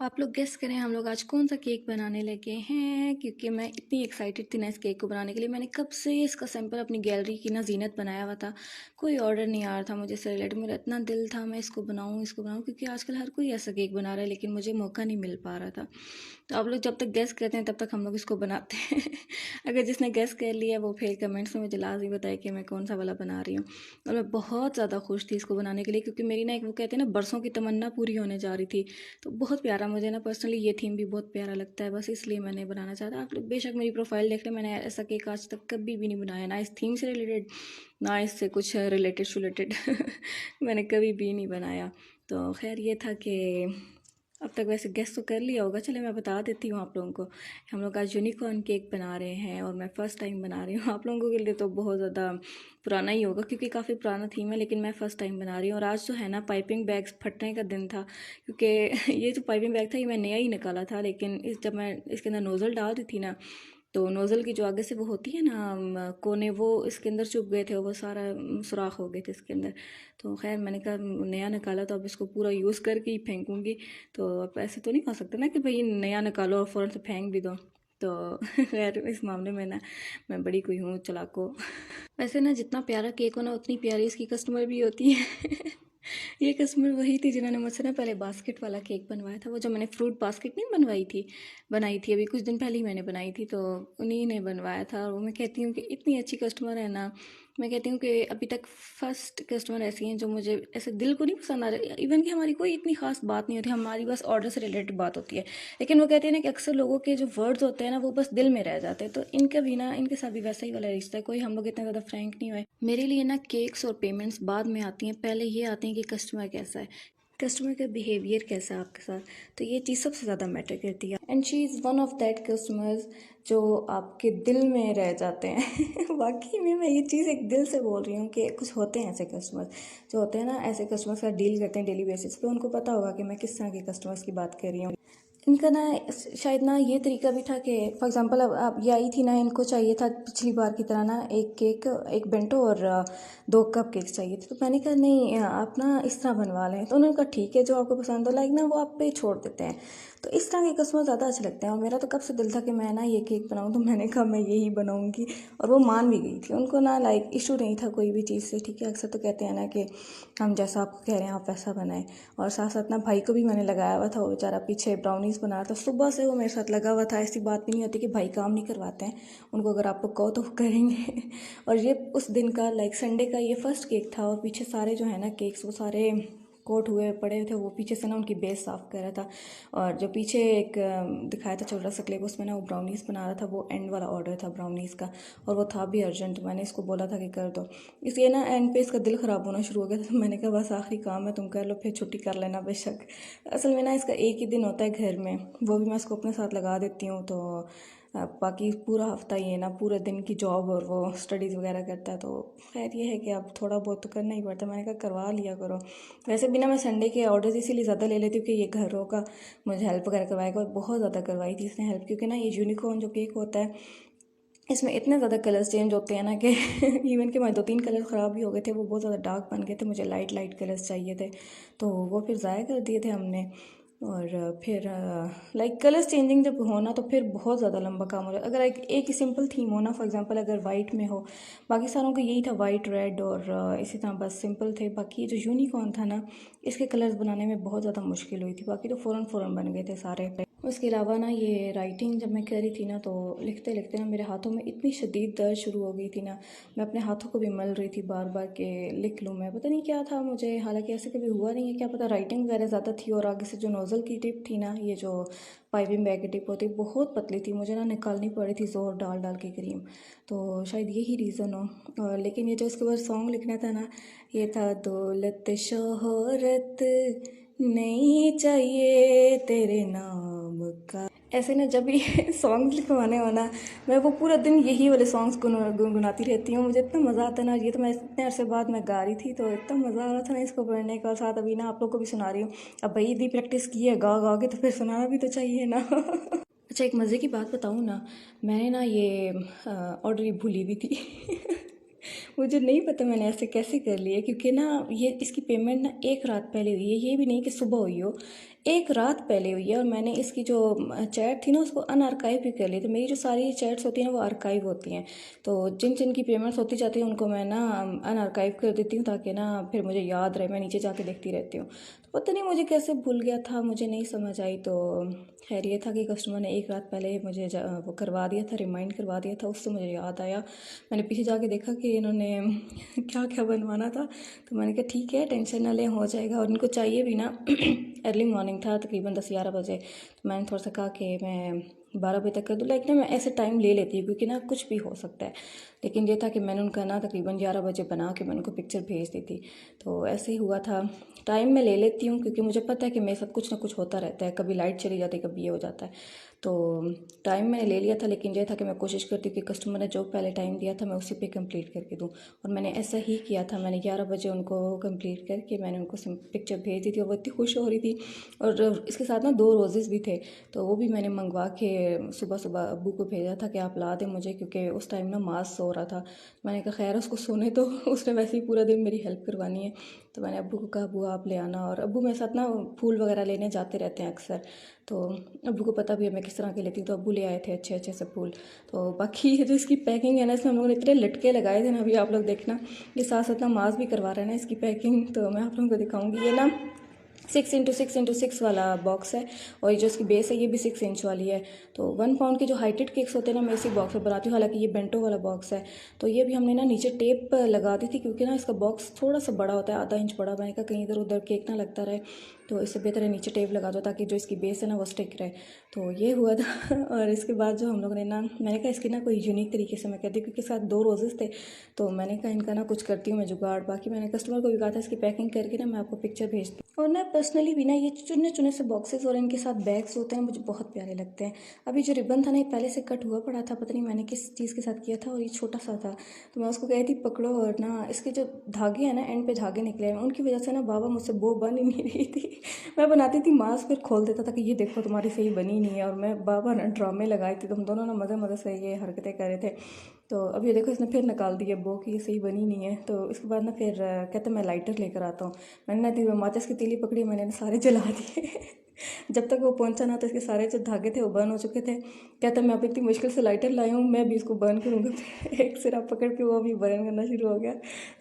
आप लोग गेस करें हम लोग आज कौन सा केक बनाने लगे हैं, क्योंकि मैं इतनी एक्साइटेड थी ना इस केक को बनाने के लिए। मैंने कब से इसका सैंपल अपनी गैलरी की ना जीनत बनाया हुआ था। कोई ऑर्डर नहीं आ रहा था मुझे इससे रिलेटेड। मेरा इतना दिल था मैं इसको बनाऊं क्योंकि आजकल हर कोई ऐसा केक बना रहा है, लेकिन मुझे मौका नहीं मिल पा रहा था। तो आप लोग जब तक गेस करते हैं तब तक हम लोग इसको बनाते हैं। अगर जिसने गेस कर लिया वो फिर कमेंट्स में मुझे लाजमी बताए कि मैं कौन सा वाला बना रही हूँ। और मैं बहुत ज़्यादा खुश थी इसको बनाने के लिए, क्योंकि मेरी ना एक वो कहते हैं ना बरसों की तमन्ना पूरी होने जा रही थी। तो बहुत प्यारा, मुझे ना पर्सनली ये थीम भी बहुत प्यारा लगता है, बस इसलिए मैंने बनाना चाहता। आप लोग बेशक मेरी प्रोफाइल देख रहे, मैंने ऐसा केक आज तक कभी भी नहीं बनाया, ना इस थीम से रिलेटेड ना इससे कुछ रिलेटेड मैंने कभी भी नहीं बनाया। तो खैर ये था कि अब तक वैसे गेस तो कर लिया होगा। चले मैं बता देती हूँ आप लोगों को। हम लोग आज यूनिकॉर्न केक बना रहे हैं और मैं फ़र्स्ट टाइम बना रही हूँ। आप लोगों के लिए तो बहुत ज़्यादा पुराना ही होगा क्योंकि काफ़ी पुराना थीम है, लेकिन मैं फ़र्स्ट टाइम बना रही हूँ। और आज जो है ना पाइपिंग बैग्स फटने का दिन था, क्योंकि ये जो पाइपिंग बैग था ये मैं नया ही निकाला था, लेकिन जब मैं इसके अंदर नोज़ल डाल दी थी ना, तो नोज़ल की जो आगे से वो होती है ना कोने, वो इसके अंदर चुभ गए थे, वो सारा सुराख हो गए थे इसके अंदर। तो खैर मैंने कहा नया निकाला तो अब इसको पूरा यूज़ करके ही फेंकूँगी। तो अब ऐसे तो नहीं हो सकता ना कि भाई नया निकालो और फ़ौरन से फेंक भी दो। तो खैर इस मामले में ना मैं बड़ी कोई हूँ चलाको। वैसे ना जितना प्यारा केक हो ना उतनी प्यारी इसकी कस्टमर भी होती है। ये कस्टमर वही थी जिन्होंने मुझसे ना पहले बास्केट वाला केक बनवाया था। वो जो मैंने फ्रूट बास्केट नहीं बनाई थी अभी कुछ दिन पहले ही मैंने बनाई थी, तो उन्हीं ने बनवाया था। और वो मैं कहती हूँ कि इतनी अच्छी कस्टमर है ना। मैं कहती हूँ कि अभी तक फर्स्ट कस्टमर ऐसी हैं जो मुझे ऐसे दिल को नहीं पसंद आ रही। इवन कि हमारी कोई इतनी खास बात नहीं होती, हमारी बस ऑर्डर से रिलेटेड बात होती है। लेकिन वो कहते हैं ना कि अक्सर लोगों के जो वर्ड्स होते हैं ना वो बस दिल में रह जाते हैं। तो इनका भी ना इनके साथ भी वैसा ही वाला रिश्ता है। कोई हम लोग इतना ज़्यादा फ्रैंक नहीं हुए। मेरे लिए ना केक्स और पेमेंट्स बाद में आती हैं, पहले ये आती हैं कि कस्टमर कैसा है, कस्टमर का बिहेवियर कैसा है आपके साथ। तो ये चीज़ सबसे ज़्यादा मैटर करती है। And she is one of that customers जो आपके दिल में रह जाते हैं। वाकई में मैं ये चीज़ एक दिल से बोल रही हूँ कि कुछ होते हैं ऐसे कस्टमर्स जो होते हैं ना, ऐसे कस्टमर्स का डील करते हैं डेली बेसिस पे। उनको पता होगा कि मैं किस तरह के कस्टमर्स की बात कर रही हूँ। इनका ना शायद ना ये तरीका भी था कि फॉर एग्जांपल अब आप ये आई थी ना, इनको चाहिए था पिछली बार की तरह ना एक केक, एक बेंटो और 2 कप केक्स चाहिए थे। तो मैंने कहा नहीं आप ना इस तरह बनवा लें। तो उन्होंने कहा ठीक है जो आपको पसंद हो, लाइक ना वो आप पे छोड़ देते हैं। तो इस तरह के कस्टमर ज़्यादा अच्छे लगते हैं। और मेरा तो कब से दिल था कि मैं ना ये केक बनाऊँ, तो मैंने कहा मैं यही बनाऊँगी। और वो मान भी गई थी। उनको ना लाइक इशू नहीं था कोई भी चीज़ से। ठीक है, अक्सर तो कहते हैं ना कि हम जैसा आपको कह रहे हैं आप वैसा बनाएं। और साथ साथ ना भाई को भी मैंने लगाया हुआ था, वो बेचारा पीछे ब्राउनीज़ बना रहा था, सुबह से वो मेरे साथ लगा हुआ था। ऐसी बात भी नहीं होती कि भाई काम नहीं करवाते हैं, उनको अगर आप लोग कहो तो वो करेंगे। और ये उस दिन का लाइक संडे का ये फर्स्ट केक था। और पीछे सारे जो है ना केक्स वो सारे कोट हुए पड़े थे। वो पीछे से ना उनकी बेस साफ़ कर रहा था। और जो पीछे एक दिखाया था छोटा सा क्लिप, उसमें ना वो ब्राउनीज़ बना रहा था। वो एंड वाला ऑर्डर था ब्राउनीज़ का, और वो था भी अर्जेंट। मैंने इसको बोला था कि कर दो, इसलिए ना एंड पे इसका दिल ख़राब होना शुरू हो गया था। तो मैंने कहा बस आखिरी काम है, तुम कर लो, फिर छुट्टी कर लेना बेशक। असल में ना इसका एक ही दिन होता है घर में, वो भी मैं इसको अपने साथ लगा देती हूँ। तो बाकी पूरा हफ्ता ये ना पूरे दिन की जॉब और वो स्टडीज़ वगैरह करता है। तो खैर ये है कि अब थोड़ा बहुत तो करना ही पड़ता है। मैंने कहा करवा लिया करो। वैसे भी ना मैं संडे के ऑर्डर्स इसीलिए ज़्यादा ले लेती हूँ कि ये घरों का मुझे हेल्प वगैरह करवाएगा। और बहुत ज़्यादा करवाई थी इसने हेल्प, क्योंकि ना ये यूनिकॉर्न जो केक होता है इसमें इतने ज़्यादा कलर्स चेंज होते हैं ना कि इवन कि हमारे 2-3 कलर ख़राब भी हो गए थे। वो बहुत ज़्यादा डार्क बन गए थे, मुझे लाइट लाइट कलर्स चाहिए थे, तो वो फिर ज़ाया कर दिए थे हमने। और फिर लाइक कलर्स चेंजिंग जब हो ना तो फिर बहुत ज़्यादा लंबा काम हो रहा है। अगर एक ही सिंपल थीम हो ना, फॉर एग्जांपल अगर वाइट में हो, बाकी सारों का यही था वाइट रेड और इसी तरह बस सिंपल थे। बाकी जो यूनिकॉर्न था ना इसके कलर्स बनाने में बहुत ज़्यादा मुश्किल हुई थी, बाकी तो फ़ौरन फ़ौरन बन गए थे सारे। उसके अलावा ना ये राइटिंग जब मैं कर रही थी ना, तो लिखते लिखते ना मेरे हाथों में इतनी शदीद दर्द शुरू हो गई थी ना, मैं अपने हाथों को भी मल रही थी बार बार कि लिख लूँ मैं। पता नहीं क्या था मुझे, हालांकि ऐसे कभी हुआ नहीं है, क्या पता राइटिंग वगैरह ज़्यादा थी। और आगे से जो नोज़ल की टिप थी ना, ये जो पाइपिंग बैग की टिप होती बहुत पतली थी, मुझे ना निकालनी पड़ी थी ज़ोर डाल डाल के क्रीम। तो शायद यही रीज़न हो। और लेकिन ये जो इसके बाद सॉन्ग लिखना था ना, ये था दौलत शोहरत नहीं चाहिए तेरे नाम का। ऐसे ना जब भी सॉन्ग्स लिखवाने हो ना, मैं वो पूरा दिन यही वाले सॉन्ग्स गुनगुनाती रहती हूँ। मुझे इतना मज़ा आता है ना। ये तो मैं इतने अरसे बाद मैं गा रही थी, तो इतना मज़ा आ रहा था ना इसको पढ़ने का। साथ अभी ना आप लोग को भी सुना रही हूँ। अब भाई इतनी प्रैक्टिस की है गा गा के, तो फिर सुनाना भी तो चाहिए ना। अच्छा एक मज़े की बात बताऊँ ना, मैंने ना ये ऑर्डर ही भूली भी थी। मुझे नहीं पता मैंने ऐसे कैसे कर लिया, क्योंकि ना ये इसकी पेमेंट ना एक रात पहले हुई है, ये भी नहीं कि सुबह हुई हो। एक रात पहले हुई है और मैंने इसकी जो चैट थी ना उसको अनआर्काइव भी कर ली। तो मेरी जो सारी चैट्स होती हैं ना वो आर्काइव होती हैं, तो जिन जिन की पेमेंट्स होती जाती हैं उनको मैं ना अनआर्काइव कर देती हूँ ताकि ना फिर मुझे याद रहे, मैं नीचे जाके देखती रहती हूँ। तो पता नहीं मुझे कैसे भूल गया था, मुझे नहीं समझ आई। तो खैर ये था कि कस्टमर ने एक रात पहले मुझे वो करवा दिया था, रिमाइंड करवा दिया था, उससे मुझे याद आया। मैंने पीछे जाके देखा कि इन्होंने क्या क्या बनवाना था, तो मैंने कहा ठीक है टेंशन ना लें, हो जाएगा। और इनको चाहिए भी ना अर्ली मॉर्निंग था, तकरीबन 10-11 बजे। तो मैंने थोड़ा सा कहा कि मैं 12 बजे तक कर दूँ, लाइक ना मैं ऐसे टाइम ले लेती हूँ क्योंकि ना कुछ भी हो सकता है। लेकिन ये था कि मैंने उनका ना तकरीबन 11 बजे बना के मैंने उनको पिक्चर भेज दी थी। तो ऐसे ही हुआ था। टाइम मैं ले लेती हूँ क्योंकि मुझे पता है कि मेरे साथ कुछ ना कुछ होता रहता है, कभी लाइट चली जाती है, कभी ये हो जाता है। तो टाइम मैंने ले लिया था, लेकिन ये था कि मैं कोशिश करती हूँ कि कस्टमर ने जो पहले टाइम दिया था मैं उसी पे कंप्लीट करके दूँ। और मैंने ऐसा ही किया था, मैंने 11 बजे उनको कंप्लीट करके मैंने उनको पिक्चर भेज दी थी और वो इतनी खुश हो रही थी। और इसके साथ ना 2 रोज़ेज़ भी थे, तो वो भी मैंने मंगवा के सुबह सुबह अब्बू को भेजा था कि आप ला दें मुझे, क्योंकि उस टाइम ना माज सो रहा था। मैंने कहा खैर उसको सोने तो उसने वैसे ही पूरा दिन मेरी हेल्प करवानी है। तो मैंने अब्बू को कहा अब्बू आप ले आना, और अब्बू मेरे साथ ना फूल वगैरह लेने जाते रहते हैं अक्सर। तो अब्बू को पता भी है मैं किस तरह के लेती हूँ, तो अब्बू ले आए थे अच्छे अच्छे से फूल। तो बाकी ये जो इसकी पैकिंग है ना, इसमें हम लोगों ने इतने लटके लगाए थे ना, अभी आप लोग देखना, ये साथ साथ ना माज भी करवा रहे हैं ना इसकी पैकिंग। तो मैं आप लोगों को दिखाऊंगी। ये ना 6x6x6 वाला बॉक्स है, और ये जो इसकी बेस है ये भी 6 इंच वाली है। तो 1 पाउंड के जो हाइटेड केक्स होते हैं ना मैं इसी बॉक्स में बनाती हूँ, हालांकि ये बेंटो वाला बॉक्स है। तो ये भी हमने ना नीचे टेप लगा दी थी क्योंकि ना इसका बॉक्स थोड़ा सा बड़ा होता है, आधा इंच बड़ा। मैंने कहा कहीं इधर उधर केक ना लगता रहे, तो इससे बेहतर है नीचे टेप लगा दो ताकि जो इसकी बेस है ना वो स्टिक रहे। तो ये हुआ था और इसके बाद जो हम लोग ने ना, मैंने कहा इसकी ना कोई यूनिक तरीके से मैं कहती हूँ, क्योंकि साथ 2 रोजेस थे, तो मैंने कहा इनका ना कुछ करती हूँ मैं जुगाड़। बाकी मैंने कस्टमर को भी कहा था इसकी पैकिंग करके ना मैं आपको पिक्चर भेजती हूँ। और ना पर्सनली भी ना ये चुने चुने से बॉक्सेस और इनके साथ बैग्स होते हैं मुझे बहुत प्यारे लगते हैं। अभी जो रिबन था ना ये पहले से कट हुआ पड़ा था, पता नहीं मैंने किस चीज़ के साथ किया था, और ये छोटा सा था। तो मैं उसको कही थी पकड़ो, और ना इसके जो धागे हैं ना एंड पे धागे निकले हैं, उनकी वजह से ना बाबा मुझसे वो बन ही नहीं रही थी। मैं बनाती थी मास्क फिर खोल देता था कि ये देखो तुम्हारी सही बनी नहीं है, और मैं बाबा ना ड्रामे लगाए थे, तो हम दोनों ना मज़े मज़े से ये हरकतें कर रहे थे। तो अब ये देखो इसने फिर निकाल दिया वो कि ये सही बनी नहीं है। तो इसके बाद ना फिर कहते मैं लाइटर लेकर आता हूँ। मैंने ना माचिस की तीली पकड़ी, मैंने ना सारे जला दिए। जब तक वो पहुंचा ना तो इसके सारे जो धागे थे वो बर्न हो चुके थे। कहता मैं अब इतनी मुश्किल से लाइटर लाई हूँ, मैं भी इसको बर्न करूँगा। एक सिरा पकड़ के वो भी बर्न करना शुरू हो गया।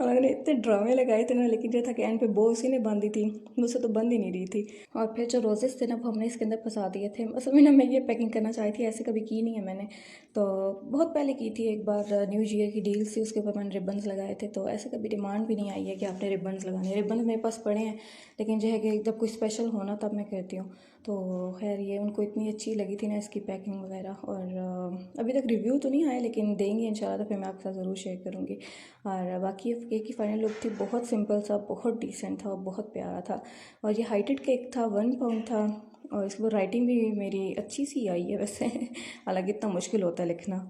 और मैंने इतने ड्रामे लगाए थे ना, लेकिन जो था कि एंड पे बो उसी ने बांधी थी, मुझसे तो बंद ही नहीं रही थी। और फिर जो रोजेस थे ना वो हमने इसके अंदर फंसा दिए थे। असल में ना मैं ये पैकिंग करना चाही थी, ऐसे कभी की नहीं है मैंने। तो बहुत पहले की थी एक बार, न्यू ईयर की डील्स थी, उसके ऊपर मैंने रिबन्स लगाए थे। तो ऐसे कभी डिमांड भी नहीं आई है कि आपने रिबन्स लगाने। रिबन मेरे पास पड़े हैं, लेकिन जो है कि जब कोई स्पेशल होना तब मैं करती हूँ। तो खैर ये उनको इतनी अच्छी लगी थी ना इसकी पैकिंग वगैरह। और अभी तक रिव्यू तो नहीं आया, लेकिन देंगे इंशाल्लाह तो फिर मैं आपके साथ ज़रूर शेयर करूँगी। और बाकी केक की फाइनल लुक थी, बहुत सिंपल सा, बहुत डिसेंट था और बहुत प्यारा था। और ये हाइटेड केक था, 1 पाउंड था। और इसके ऊपर राइटिंग भी मेरी अच्छी सी आई है वैसे। हालांकि इतना मुश्किल होता है लिखना।